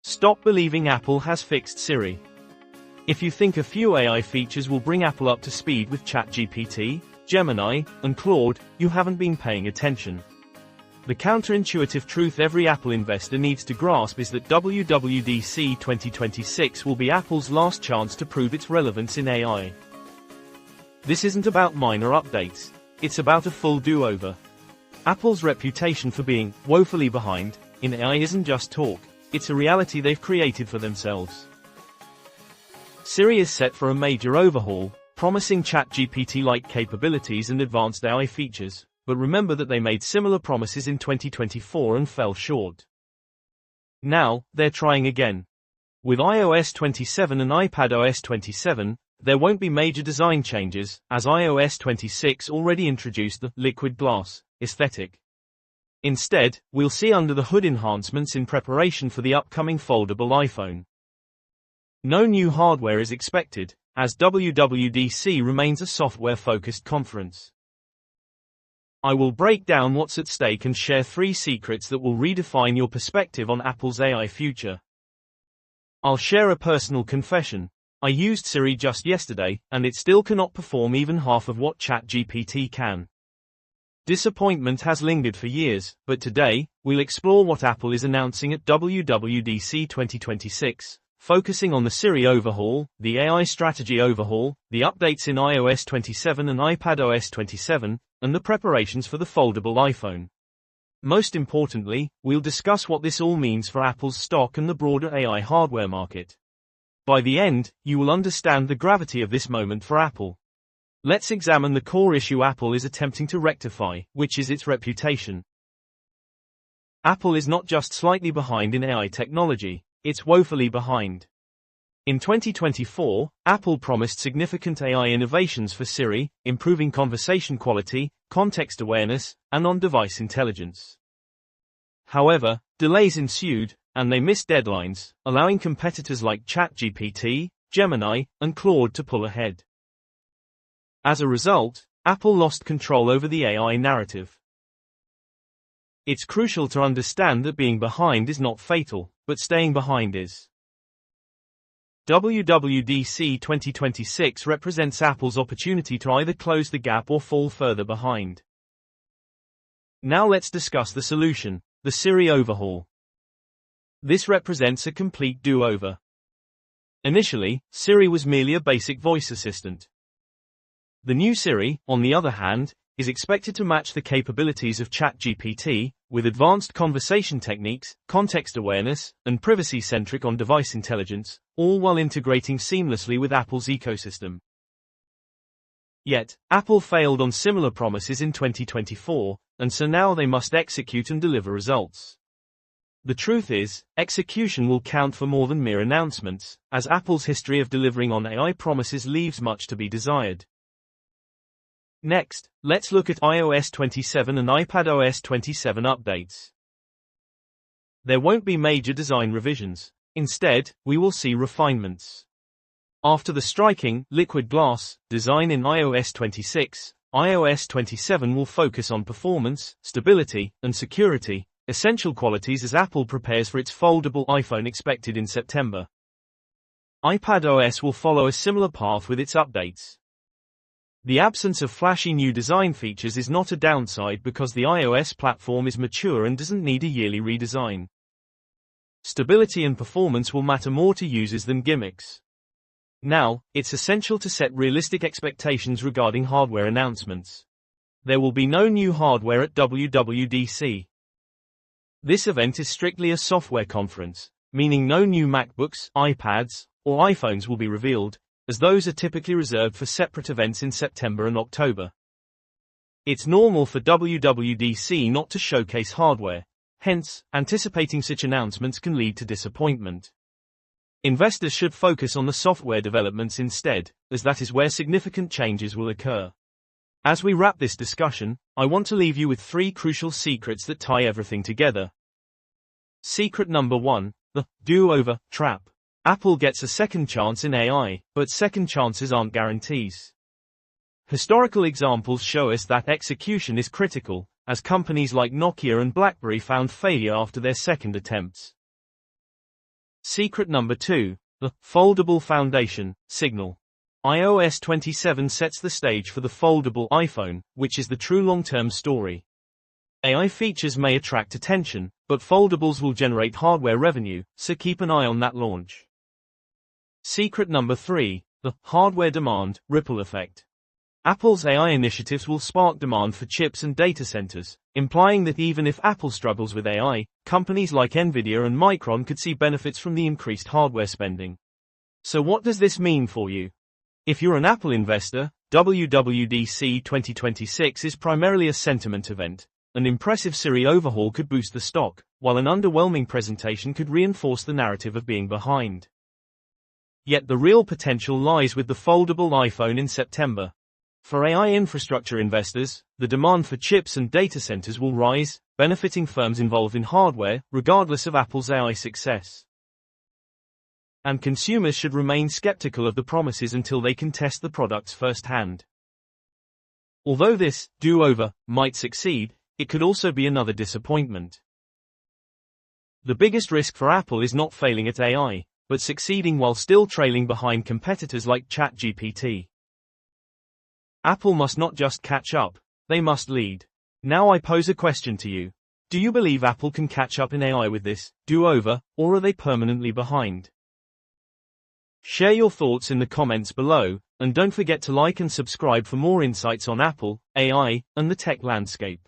Stop believing Apple has fixed Siri. If you think a few AI features will bring Apple up to speed with ChatGPT, Gemini, and Claude, you haven't been paying attention. The counterintuitive truth every Apple investor needs to grasp is that WWDC 2026 will be Apple's last chance to prove its relevance in AI. This isn't about minor updates. It's about a full do-over. Apple's reputation for being woefully behind in AI isn't just talk, it's a reality they've created for themselves. Siri is set for a major overhaul, promising ChatGPT-like capabilities and advanced AI features, but remember that they made similar promises in 2024 and fell short. Now, they're trying again. With iOS 27 and iPadOS 27, there won't be major design changes, as iOS 26 already introduced the liquid glass aesthetic. Instead, we'll see under-the-hood enhancements in preparation for the upcoming foldable iPhone. No new hardware is expected, as WWDC remains a software-focused conference. I will break down what's at stake and share 3 secrets that will redefine your perspective on Apple's AI future. I'll share a personal confession. I used Siri just yesterday, and it still cannot perform even half of what ChatGPT can. Disappointment has lingered for years, but today, we'll explore what Apple is announcing at WWDC 2026, focusing on the Siri overhaul, the AI strategy overhaul, the updates in iOS 27 and iPadOS 27, and the preparations for the foldable iPhone. Most importantly, we'll discuss what this all means for Apple's stock and the broader AI hardware market. By the end, you will understand the gravity of this moment for Apple. Let's examine the core issue Apple is attempting to rectify, which is its reputation. Apple is not just slightly behind in AI technology, it's woefully behind. In 2024, Apple promised significant AI innovations for Siri, improving conversation quality, context awareness, and on-device intelligence. However, delays ensued, and they missed deadlines, allowing competitors like ChatGPT, Gemini, and Claude to pull ahead. As a result, Apple lost control over the AI narrative. It's crucial to understand that being behind is not fatal, but staying behind is. WWDC 2026 represents Apple's opportunity to either close the gap or fall further behind. Now let's discuss the solution, the Siri overhaul. This represents a complete do-over. Initially, Siri was merely a basic voice assistant. The new Siri, on the other hand, is expected to match the capabilities of ChatGPT, with advanced conversation techniques, context awareness, and privacy-centric on-device intelligence, all while integrating seamlessly with Apple's ecosystem. Yet, Apple failed on similar promises in 2024, and so now they must execute and deliver results. The truth is, execution will count for more than mere announcements, as Apple's history of delivering on AI promises leaves much to be desired. Next, let's look at iOS 27 and iPadOS 27 updates. There won't be major design revisions. Instead, we will see refinements. After the striking, liquid glass design in iOS 26, iOS 27 will focus on performance, stability, and security, essential qualities as Apple prepares for its foldable iPhone expected in September. iPadOS will follow a similar path with its updates. The absence of flashy new design features is not a downside because the iOS platform is mature and doesn't need a yearly redesign. Stability and performance will matter more to users than gimmicks. Now, it's essential to set realistic expectations regarding hardware announcements. There will be no new hardware at WWDC. This event is strictly a software conference, meaning no new MacBooks, iPads, or iPhones will be revealed, as those are typically reserved for separate events in September and October. It's normal for WWDC not to showcase hardware, hence, anticipating such announcements can lead to disappointment. Investors should focus on the software developments instead, as that is where significant changes will occur. As we wrap this discussion, I want to leave you with 3 crucial secrets that tie everything together. Secret number 1, the do-over trap. Apple gets a second chance in AI, but second chances aren't guarantees. Historical examples show us that execution is critical, as companies like Nokia and BlackBerry found failure after their second attempts. Secret number 2. The foldable foundation signal. iOS 27 sets the stage for the foldable iPhone, which is the true long-term story. AI features may attract attention, but foldables will generate hardware revenue, so keep an eye on that launch. Secret number 3. The hardware demand ripple effect. Apple's AI initiatives will spark demand for chips and data centers, implying that even if Apple struggles with AI, companies like Nvidia and Micron could see benefits from the increased hardware spending. So what does this mean for you? If you're an Apple investor, WWDC 2026 is primarily a sentiment event. An impressive Siri overhaul could boost the stock, while an underwhelming presentation could reinforce the narrative of being behind. Yet the real potential lies with the foldable iPhone in September. For AI infrastructure investors, the demand for chips and data centers will rise, benefiting firms involved in hardware, regardless of Apple's AI success. And consumers should remain skeptical of the promises until they can test the products firsthand. Although this do-over might succeed, it could also be another disappointment. The biggest risk for Apple is not failing at AI, but succeeding while still trailing behind competitors like ChatGPT. Apple must not just catch up, they must lead. Now I pose a question to you. Do you believe Apple can catch up in AI with this do-over, or are they permanently behind? Share your thoughts in the comments below, and don't forget to like and subscribe for more insights on Apple, AI, and the tech landscape.